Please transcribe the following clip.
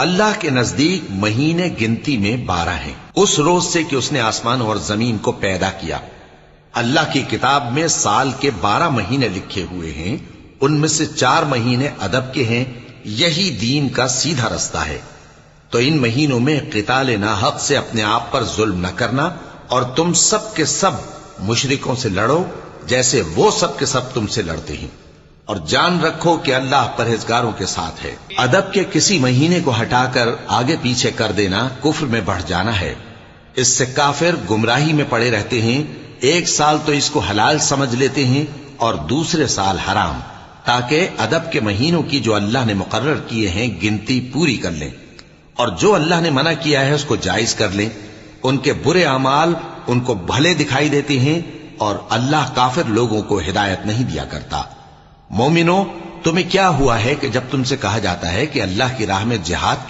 اللہ کے نزدیک مہینے گنتی میں 12 ہیں، اس روز سے کہ اس نے آسمان اور زمین کو پیدا کیا۔ اللہ کی کتاب میں سال کے 12 مہینے لکھے ہوئے ہیں، ان میں سے 4 مہینے ادب کے ہیں، یہی دین کا سیدھا رستہ ہے۔ تو ان مہینوں میں قتال ناحق سے اپنے آپ پر ظلم نہ کرنا، اور تم سب کے سب مشرکوں سے لڑو جیسے وہ سب کے سب تم سے لڑتے ہیں، اور جان رکھو کہ اللہ پرہیزگاروں کے ساتھ ہے۔ ادب کے کسی مہینے کو ہٹا کر آگے پیچھے کر دینا کفر میں بڑھ جانا ہے، اس سے کافر گمراہی میں پڑے رہتے ہیں۔ ایک سال تو اس کو حلال سمجھ لیتے ہیں اور دوسرے سال حرام، تاکہ ادب کے مہینوں کی جو اللہ نے مقرر کیے ہیں گنتی پوری کر لیں، اور جو اللہ نے منع کیا ہے اس کو جائز کر لیں۔ ان کے برے اعمال ان کو بھلے دکھائی دیتے ہیں، اور اللہ کافر لوگوں کو ہدایت نہیں دیا کرتا۔ مومنو، تمہیں کیا ہوا ہے کہ جب تم سے کہا جاتا ہے کہ اللہ کی راہ میں جہاد